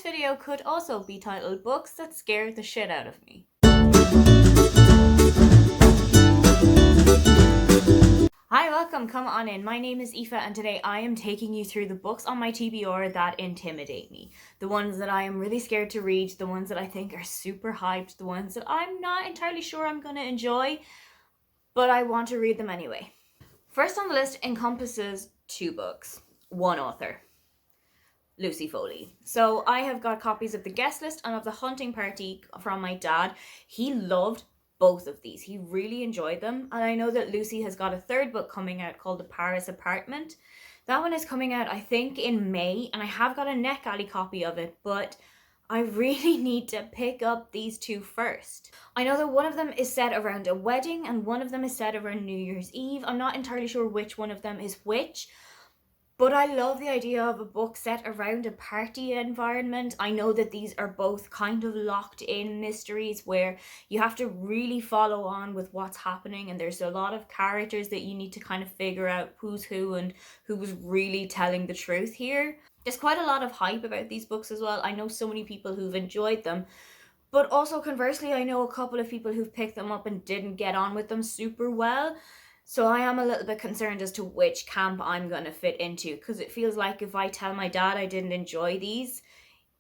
video could also be titled Books That Scare the Shit Out of Me. Hi, welcome, come on in. My name is Aoife and today I am taking you through the books on my TBR that intimidate me. The ones that I am really scared to read, the ones that I think are super hyped, the ones that I'm not entirely sure I'm going to enjoy, but I want to read them anyway. First on the list encompasses 2 books, 1 author. Lucy Foley. So I have got copies of The Guest List and of The Hunting Party from my dad. He loved both of these. He really enjoyed them. And I know that Lucy has got a 3rd book coming out called The Paris Apartment. That one is coming out, I think, in May. And I have got a NetGalley copy of it, but I really need to pick up these 2 first. I know that one of them is set around a wedding and one of them is set around New Year's Eve. I'm not entirely sure which one of them is which. But I love the idea of a book set around a party environment. I know that these are both kind of locked in mysteries where you have to really follow on with what's happening, and there's a lot of characters that you need to kind of figure out who's who and who was really telling the truth here. There's quite a lot of hype about these books as well. I know so many people who've enjoyed them, but also conversely, I know a couple of people who've picked them up and didn't get on with them super well. So I am a little bit concerned as to which camp I'm going to fit into, because it feels like if I tell my dad I didn't enjoy these,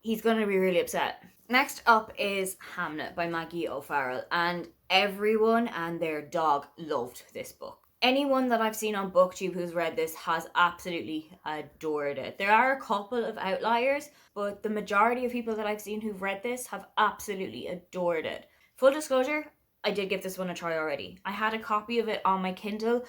he's going to be really upset. Next up is Hamnet by Maggie OFarrell, and everyone and their dog loved this book. Anyone that I've seen on BookTube who's read this has absolutely adored it. There are a couple of outliers, but the majority of people that I've seen who've read this have absolutely adored it. Full disclosure, I did give this one a try already. I had a copy of it on my Kindle,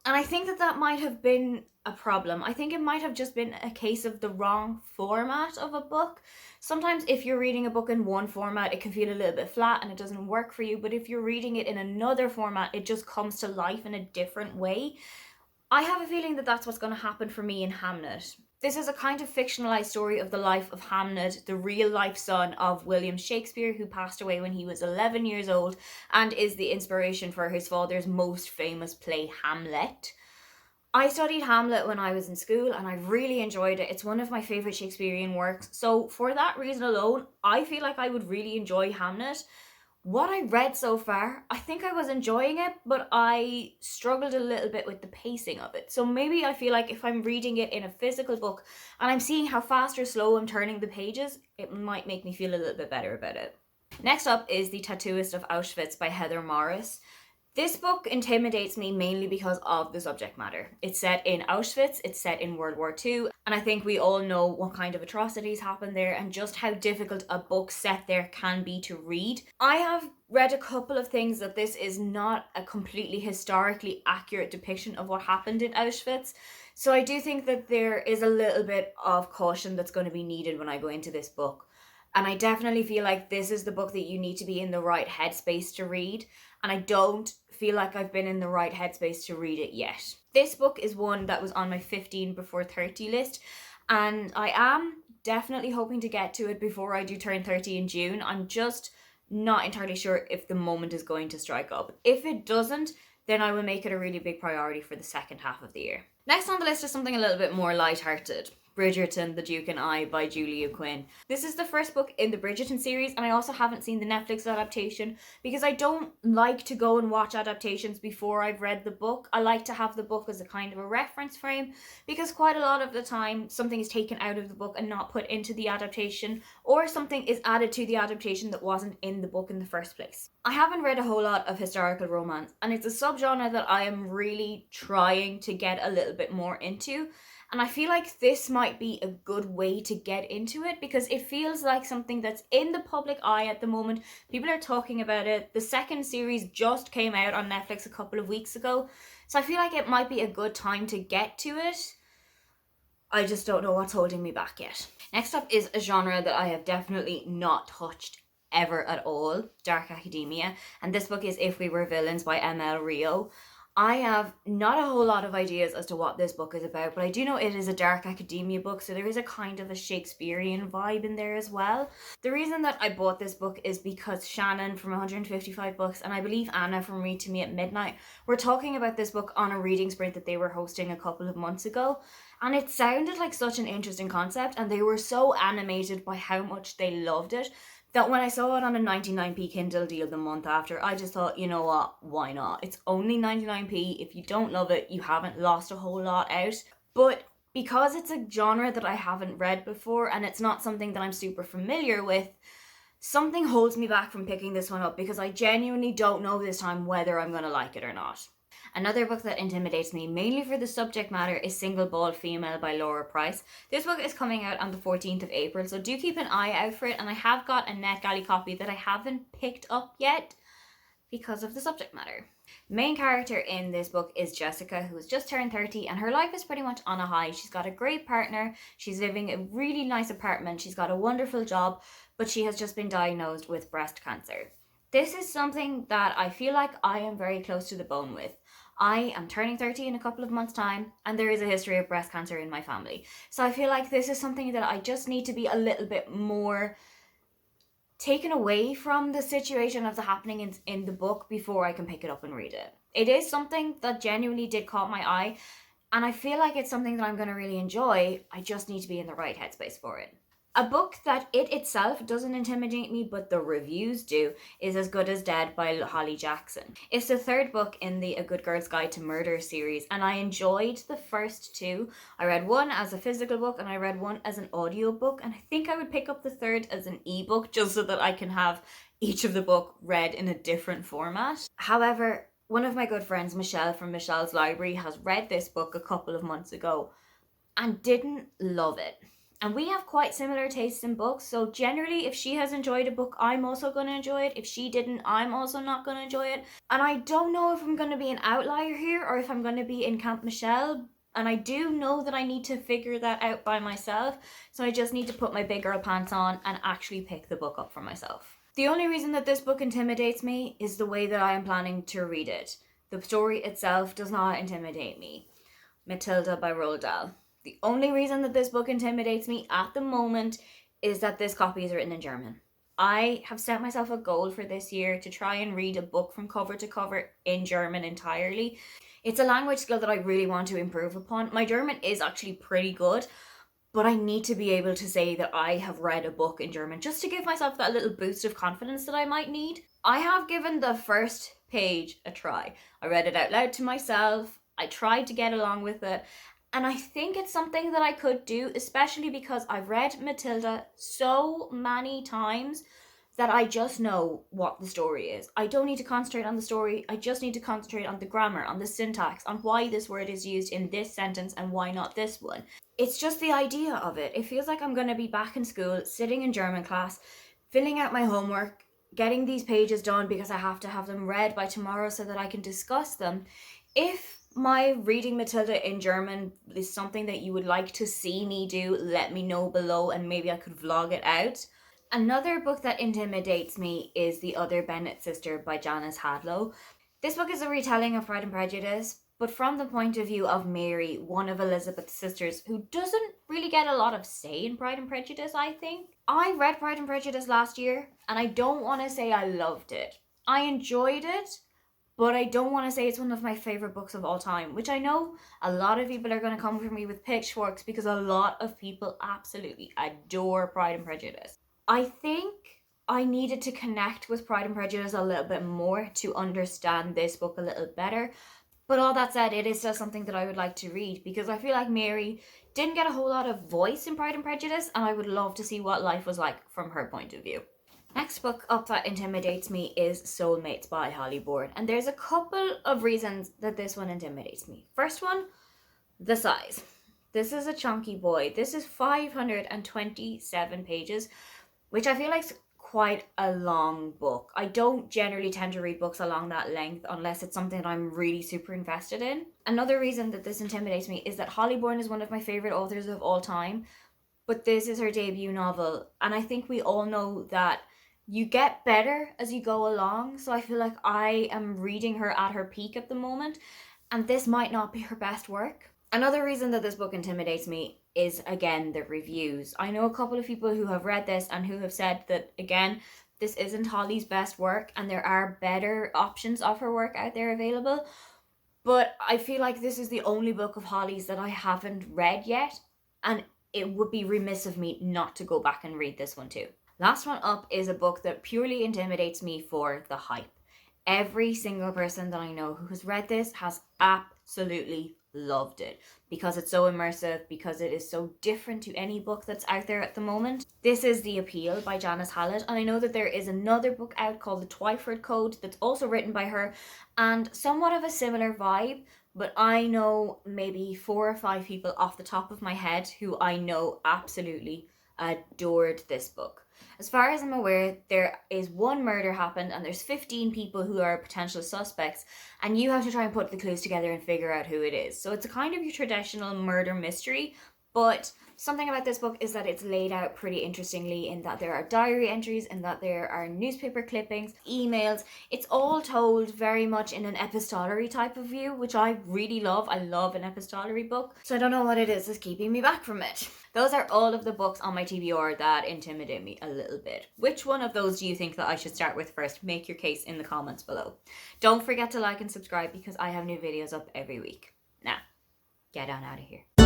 and I think that might have been a problem. I think it might have just been a case of the wrong format of a book. Sometimes if you're reading a book in one format, it can feel a little bit flat and it doesn't work for you, but if you're reading it in another format, it just comes to life in a different way. I have a feeling that that's what's going to happen for me in Hamnet. This is a kind of fictionalized story of the life of Hamnet, the real-life son of William Shakespeare, who passed away when he was 11 years old and is the inspiration for his father's most famous play, Hamlet. I studied Hamlet when I was in school and I really enjoyed it. It's one of my favourite Shakespearean works, so for that reason alone, I feel like I would really enjoy Hamnet. What I read so far, I think I was enjoying it, but I struggled a little bit with the pacing of it. So maybe I feel like if I'm reading it in a physical book and I'm seeing how fast or slow I'm turning the pages, it might make me feel a little bit better about it. Next up is The Tattooist of Auschwitz by Heather Morris. This book intimidates me mainly because of the subject matter. It's set in Auschwitz, it's set in World War II, and I think we all know what kind of atrocities happened there and just how difficult a book set there can be to read. I have read a couple of things that this is not a completely historically accurate depiction of what happened in Auschwitz, so I do think that there is a little bit of caution that's going to be needed when I go into this book. And I definitely feel like this is the book that you need to be in the right headspace to read. And I don't feel like I've been in the right headspace to read it yet. This book is one that was on my 15 before 30 list. And I am definitely hoping to get to it before I do turn 30 in June. I'm just not entirely sure if the moment is going to strike up. If it doesn't, then I will make it a really big priority for the second half of the year. Next on the list is something a little bit more lighthearted. Bridgerton, The Duke and I by Juliet Quinn. This is the first book in the Bridgerton series, and I also haven't seen the Netflix adaptation because I don't like to go and watch adaptations before I've read the book. I like to have the book as a kind of a reference frame because quite a lot of the time something is taken out of the book and not put into the adaptation, or something is added to the adaptation that wasn't in the book in the first place. I haven't read a whole lot of historical romance, and it's a subgenre that I am really trying to get a little bit more into. And I feel like this might be a good way to get into it because it feels like something that's in the public eye at the moment. People are talking about it. The second series just came out on Netflix a couple of weeks ago. So I feel like it might be a good time to get to it. I just don't know what's holding me back yet. Next up is a genre that I have definitely not touched ever at all, dark academia. And this book is If We Were Villains by M.L. Rio. I have not a whole lot of ideas as to what this book is about, but I do know it is a dark academia book, so there is a kind of a Shakespearean vibe in there as well. The reason that I bought this book is because Shannon from 155 Books and I believe Anna from Read to Me at Midnight were talking about this book on a reading sprint that they were hosting a couple of months ago. And it sounded like such an interesting concept, and they were so animated by how much they loved it that when I saw it on a 99p Kindle deal the month after, I just thought, you know what, why not? It's only 99p. If you don't love it, you haven't lost a whole lot out. But because it's a genre that I haven't read before and it's not something that I'm super familiar with, something holds me back from picking this one up because I genuinely don't know this time whether I'm going to like it or not. Another book that intimidates me, mainly for the subject matter, is Single Bald Female by Laura Price. This book is coming out on the 14th of April, so do keep an eye out for it, and I have got a NetGalley copy that I haven't picked up yet because of the subject matter. Main character in this book is Jessica, who has just turned 30, and her life is pretty much on a high. She's got a great partner, she's living in a really nice apartment, she's got a wonderful job, but she has just been diagnosed with breast cancer. This is something that I feel like I am very close to the bone with. I am turning 30 in a couple of months' time, and there is a history of breast cancer in my family. So I feel like this is something that I just need to be a little bit more taken away from the situation of the happening in the book before I can pick it up and read it. It is something that genuinely did caught my eye, and I feel like it's something that I'm going to really enjoy. I just need to be in the right headspace for it. A book that it itself doesn't intimidate me, but the reviews do, is As Good as Dead by Holly Jackson. It's the third book in the A Good Girl's Guide to Murder series, and I enjoyed the first two. I read one as a physical book, and I read one as an audio book, and I think I would pick up the third as an ebook, just so that I can have each of the book read in a different format. However, one of my good friends, Michelle from Michelle's Library, has read this book a couple of months ago and didn't love it. And we have quite similar tastes in books, so generally if she has enjoyed a book, I'm also going to enjoy it. If she didn't, I'm also not going to enjoy it. And I don't know if I'm going to be an outlier here or if I'm going to be in Camp Michelle. And I do know that I need to figure that out by myself, so I just need to put my big girl pants on and actually pick the book up for myself. The only reason that this book intimidates me is the way that I am planning to read it. The story itself does not intimidate me. Matilda by Roald Dahl. The only reason that this book intimidates me at the moment is that this copy is written in German. I have set myself a goal for this year to try and read a book from cover to cover in German entirely. It's a language skill that I really want to improve upon. My German is actually pretty good, but I need to be able to say that I have read a book in German just to give myself that little boost of confidence that I might need. I have given the first page a try. I read it out loud to myself. I tried to get along with it. And I think it's something that I could do, especially because I've read Matilda so many times that I just know what the story is. I don't need to concentrate on the story. I just need to concentrate on the grammar, on the syntax, on why this word is used in this sentence and why not this one. It's just the idea of it. It feels like I'm going to be back in school, sitting in German class, filling out my homework, getting these pages done because I have to have them read by tomorrow so that I can discuss them. If my reading Matilda in German is something that you would like to see me do, let me know below and maybe I could vlog it out. Another book that intimidates me is The Other Bennett Sister by Janice Hadlow. This book is a retelling of Pride and Prejudice, but from the point of view of Mary, one of Elizabeth's sisters, who doesn't really get a lot of say in Pride and Prejudice, I think. I read Pride and Prejudice last year, and I don't want to say I loved it. I enjoyed it, but I don't want to say it's one of my favorite books of all time, which I know a lot of people are going to come for me with pitchforks because a lot of people absolutely adore Pride and Prejudice. I think I needed to connect with Pride and Prejudice a little bit more to understand this book a little better. But all that said, it is still something that I would like to read because I feel like Mary didn't get a whole lot of voice in Pride and Prejudice, and I would love to see what life was like from her point of view. Next book up that intimidates me is Soulmates by Holly Bourne, and there's a couple of reasons that this one intimidates me. First one, the size. This is a chunky boy. This is 527 pages, which I feel like is quite a long book. I don't generally tend to read books along that length unless it's something that I'm really super invested in. Another reason that this intimidates me is that Holly Bourne is one of my favorite authors of all time, but this is her debut novel, and I think we all know that you get better as you go along, so I feel like I am reading her at her peak at the moment, and this might not be her best work. Another reason that this book intimidates me is, again, the reviews. I know a couple of people who have read this and who have said that, again, this isn't Holly's best work and there are better options of her work out there available. But I feel like this is the only book of Holly's that I haven't read yet, and it would be remiss of me not to go back and read this one too. Last one up is a book that purely intimidates me for the hype. Every single person that I know who has read this has absolutely loved it because it's so immersive, because it is so different to any book that's out there at the moment. This is The Appeal by Janice Hallett, and I know that there is another book out called The Twyford Code that's also written by her and somewhat of a similar vibe, but I know maybe 4 or 5 people off the top of my head who I know absolutely adored this book. As far as I'm aware, there is one murder happened and there's 15 people who are potential suspects, and you have to try and put the clues together and figure out who it is. So it's a kind of your traditional murder mystery, but something about this book is that it's laid out pretty interestingly in that there are diary entries and that there are newspaper clippings, emails. It's all told very much in an epistolary type of view, which I really love. I love an epistolary book. So I don't know what it is that's keeping me back from it. Those are all of the books on my TBR that intimidate me a little bit. Which one of those do you think that I should start with first? Make your case in the comments below. Don't forget to like and subscribe because I have new videos up every week. Now, get on out of here.